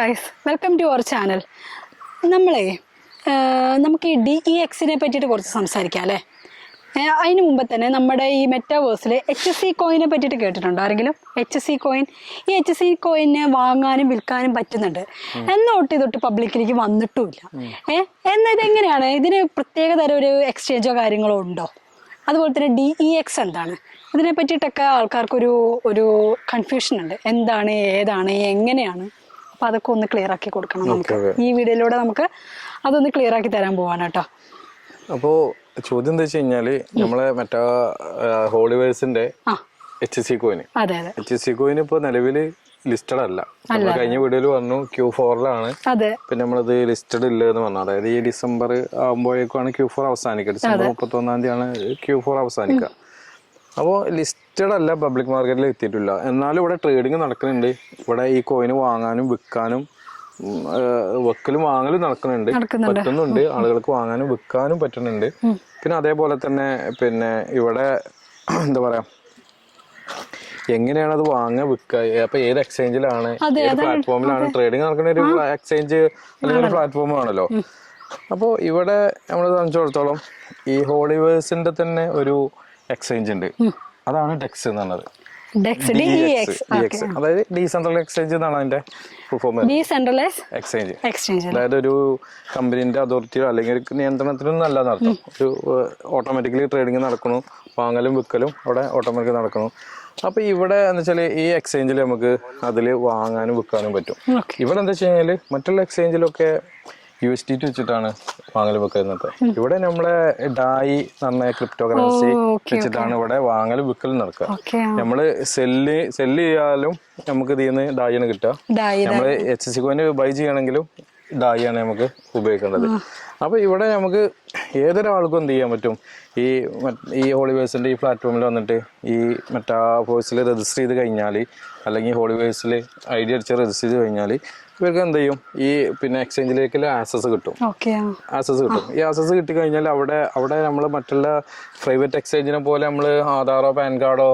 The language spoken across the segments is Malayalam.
Guys, welcome to our channel. നമുക്ക് ഈ DEXനെ പറ്റിയിട്ട് കുറച്ച് സംസാരിക്കാം അല്ലേ. അതിന് മുമ്പ് തന്നെ നമ്മുടെ ഈ മെറ്റാവേഴ്സിൽ HC കോയിനെ പറ്റിയിട്ട് കേട്ടിട്ടുണ്ടോ ആരെങ്കിലും? HC കോയിൻ, ഈ HC കോയിനെ വാങ്ങാനും വിൽക്കാനും പറ്റുന്നുണ്ട്. തൊട്ട് പബ്ലിക്കിലേക്ക് വന്നിട്ടുമില്ല. എന്നാൽ ഇതെങ്ങനെയാണ്? ഇതിന് പ്രത്യേക തരം ഒരു എക്സ്ചേഞ്ചോ കാര്യങ്ങളോ ഉണ്ടോ? അതുപോലെ തന്നെ DEX എന്താണ്? ഇതിനെ പറ്റിയിട്ടൊക്കെ ആൾക്കാർക്കൊരു കൺഫ്യൂഷൻ ഉണ്ട്. എന്താണ്, ഏതാണ്, എങ്ങനെയാണ്? അപ്പോൾ അതൊക്കെ ഒന്ന് ക്ലിയർ ആക്കി കൊടുക്കണം നമുക്ക്. ഈ വീഡിയോയിലൂടെ നമുക്ക് അതൊന്ന് ക്ലിയർ ആക്കി തരാൻ പോവാണ് കേട്ടോ. അപ്പോൾ ചോദ്യം എന്താ വെച്ച് കഴിഞ്ഞാൽ നമ്മളെ മറ്റേ ഹോളിവേഴ്സിന്റെ HC കോയിൻ, HC കോയിൻ ഇപ്പോൾ നിലവിൽ ലിസ്റ്റഡ് അല്ല. നമ്മൾ കഴിഞ്ഞ വീഡിയോയിൽ പറഞ്ഞു Q4ലാണ്. പിന്നെ നമ്മളത് ലിസ്റ്റഡ് ഇല്ല എന്ന് പറഞ്ഞു. അതായത് ഈ ഡിസംബർ ആകുമ്പോഴേക്കാണ് Q4 അവസാനിക്കുക. ഡിസംബർ 31-ാം തീയതിയാണ് Q4 അവസാനിക്കുക. അപ്പോൾ ലിസ്റ്റഡ് അല്ല, പബ്ലിക് മാർക്കറ്റിൽ എത്തിയിട്ടില്ല. എന്നാലും ഇവിടെ ട്രേഡിങ് നടക്കുന്നുണ്ട്. ഇവിടെ ഈ കോയിന് വാങ്ങാനും വിൽക്കാനും വെക്കലും വാങ്ങലും നടക്കുന്നുണ്ട്, പറ്റുന്നുണ്ട്. ആളുകൾക്ക് വാങ്ങാനും വിൽക്കാനും പറ്റുന്നുണ്ട്. പിന്നെ അതേപോലെ തന്നെ പിന്നെ ഇവിടെ എന്താ പറയാ, എങ്ങനെയാണ് അത് വാങ്ങുക വിൽക്കുക, അപ്പൊ ഏത് എക്സ്ചേഞ്ചിലാണ്, ഏത് പ്ലാറ്റ്ഫോമിലാണ് ട്രേഡിങ് നടക്കുന്ന ഒരു എക്സ്ചേഞ്ച് അല്ലെങ്കിൽ ഒരു പ്ലാറ്റ്ഫോം ആണല്ലോ. അപ്പോൾ ഇവിടെ നമ്മളെ സംബന്ധിച്ചിടത്തോളം ഈ ഹോളിവേഴ്സിന്റെ തന്നെ ഒരു എക്സ്ചേഞ്ച് ഉണ്ട്. അതാണ് DEX എന്ന് പറഞ്ഞത്. അതായത് ഡീസെൻട്രലൈസ് എക്സ്ചേഞ്ച് എന്നാണ് അതിന്റെ എക്സ്ചേഞ്ച്. അതായത് ഒരു കമ്പനിന്റെ അതോറിറ്റിയോ അല്ലെങ്കിൽ നിയന്ത്രണത്തിനൊന്നും അല്ല നടത്തും. ഒരു ഓട്ടോമാറ്റിക്കലി ട്രേഡിങ് നടക്കണു, വാങ്ങലും വിൽക്കലും അവിടെ ഓട്ടോമാറ്റിക്കലി നടക്കണു. അപ്പൊ ഇവിടെ എന്ന് വെച്ചാൽ ഈ എക്സ്ചേഞ്ചിൽ നമുക്ക് അതിൽ വാങ്ങാനും വിൽക്കാനും പറ്റും. ഇവിടെ എന്താ വെച്ച് കഴിഞ്ഞാല് മറ്റുള്ള എക്സ്ചേഞ്ചിലൊക്കെ USDT വെച്ചിട്ടാണ് വാങ്ങൽ വെക്കുന്നത്. ഇവിടെ നമ്മളെ ഡായി പറഞ്ഞ ക്രിപ്റ്റോ കറൻസി വെച്ചിട്ടാണ് ഇവിടെ വാങ്ങലും വിൽക്കലും നടക്കുക. നമ്മള് സെല്ല് ചെയ്യാലും നമുക്ക് ഇതിന്ന് ഡായിയാണ് കിട്ടുക. നമ്മള് HC കോയിന് ബൈ ചെയ്യണമെങ്കിലും ഡായിയാണ് നമുക്ക് ഉപയോഗിക്കേണ്ടത്. അപ്പൊ ഇവിടെ നമുക്ക് ഏതൊരാൾക്കും എന്ത് ചെയ്യാൻ പറ്റും, ഈ ഹോളിവേഴ്സിന്റെ ഈ പ്ലാറ്റ്ഫോമിൽ വന്നിട്ട് ഈ മെറ്റാവേഴ്സിൽ രജിസ്റ്റർ ചെയ്ത് കഴിഞ്ഞാൽ, അല്ലെങ്കിൽ ഹോളിവേഴ്സിൽ ID അടിച്ച് രജിസ്റ്റർ ചെയ്ത് കഴിഞ്ഞാൽ ഇവർക്ക് എന്ത് ചെയ്യും, ഈ പിന്നെ എക്സ്ചേഞ്ചിലേക്കുള്ള ആക്സസ് കിട്ടും. ഈ ആക്സസ് കിട്ടിക്കഴിഞ്ഞാൽ അവിടെ നമ്മൾ മറ്റുള്ള പ്രൈവറ്റ് എക്സ്ചേഞ്ചിനെ പോലെ നമ്മൾ ആധാറോ പാൻ കാർഡോ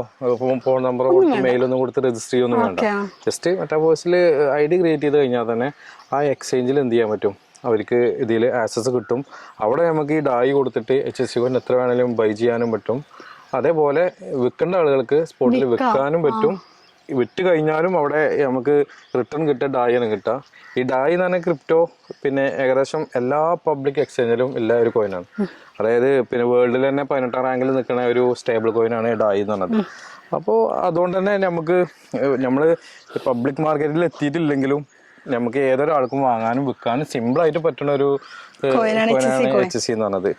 ഫോൺ നമ്പറോ കൊടുത്ത് മെയിലൊന്നും കൊടുത്ത് രജിസ്റ്റർ ചെയ്യൊന്നും വേണ്ട. ജസ്റ്റ് മെറ്റാവേഴ്സിൽ ID ക്രിയേറ്റ് ചെയ്ത് കഴിഞ്ഞാൽ തന്നെ ആ എക്സ്ചേഞ്ചിൽ എന്ത് ചെയ്യാൻ പറ്റും, അവർക്ക് ഇതിൽ ആക്സസ് കിട്ടും. അവിടെ നമുക്ക് ഈ ഡായി കൊടുത്തിട്ട് HC കോയിൻ എത്ര വേണമെങ്കിലും ബൈ ചെയ്യാനും പറ്റും. അതേപോലെ വിൽക്കേണ്ട ആളുകൾക്ക് സ്പോട്ടിൽ വിൽക്കാനും പറ്റും. വിറ്റ് കഴിഞ്ഞാലും അവിടെ നമുക്ക് റിട്ടേൺ കിട്ടുക ഡായിയാണ് കിട്ടുക. ഈ ഡായി എന്ന് പറഞ്ഞാൽ ക്രിപ്റ്റോ പിന്നെ ഏകദേശം എല്ലാ പബ്ലിക് എക്സ്ചേഞ്ചിലും എല്ലാ ഒരു കോയിനാണ്. അതായത് പിന്നെ വേൾഡിൽ തന്നെ 18ാം റാങ്കിൽ നിൽക്കുന്ന ഒരു സ്റ്റേബിൾ കോയിനാണ് ഡായി എന്ന് പറഞ്ഞത്. അപ്പോൾ അതുകൊണ്ട് തന്നെ നമ്മൾ പബ്ലിക് മാർക്കറ്റിൽ എത്തിയിട്ടില്ലെങ്കിലും നമുക്ക് ഏതൊരാൾക്കും വാങ്ങാനും വിൽക്കാനും സിമ്പിളായിട്ട് പറ്റുന്ന ഒരു കോയിനാണ് HC എന്ന് പറഞ്ഞത്.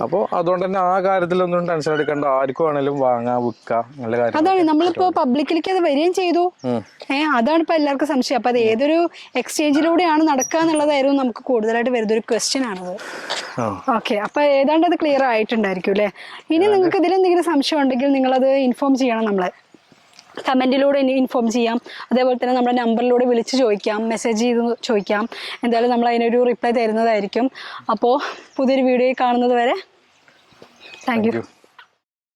അപ്പോൾ അതുകൊണ്ട് തന്നെ ആ കാര്യത്തിലൊന്നും ടെൻഷൻ എടുക്കേണ്ട, ആർക്കും ആണെങ്കിലും വാങ്ങാം വിൽക്കാം, നല്ല കാര്യം. അതാണ് നമ്മളിപ്പോ പബ്ലിക്കിലേക്ക് അത് വരികയും ചെയ്തു. അതാണ് ഇപ്പൊ എല്ലാവർക്കും സംശയം. അപ്പൊ അത് ഏതൊരു എക്സ്ചേഞ്ചിലൂടെയാണ് നടക്കുക എന്നുള്ളതായിരുന്നു നമുക്ക് കൂടുതലായിട്ട് വരുന്ന ഒരു ക്വസ്റ്റ്യൻ ആണത്. ഓക്കെ, അപ്പൊ ഏതാണ്ട് അത് ക്ലിയർ ആയിട്ടുണ്ടായിരിക്കും അല്ലെ. ഇനി നിങ്ങൾക്ക് ഇതിലെന്തെങ്കിലും സംശയം ഉണ്ടെങ്കിൽ നിങ്ങളത് ഇൻഫോം ചെയ്യണം. നമ്മളെ കമൻറ്റിലൂടെ ഇൻഫോം ചെയ്യാം. അതേപോലെ തന്നെ നമ്മുടെ നമ്പറിലൂടെ വിളിച്ച് ചോദിക്കാം, മെസ്സേജ് ചെയ്ത് ചോദിക്കാം. എന്തായാലും നമ്മൾ അതിനൊരു റിപ്ലൈ തരുന്നതായിരിക്കും. അപ്പോൾ പുതിയൊരു വീഡിയോയിൽ കാണുന്നത് വരെ താങ്ക് യു.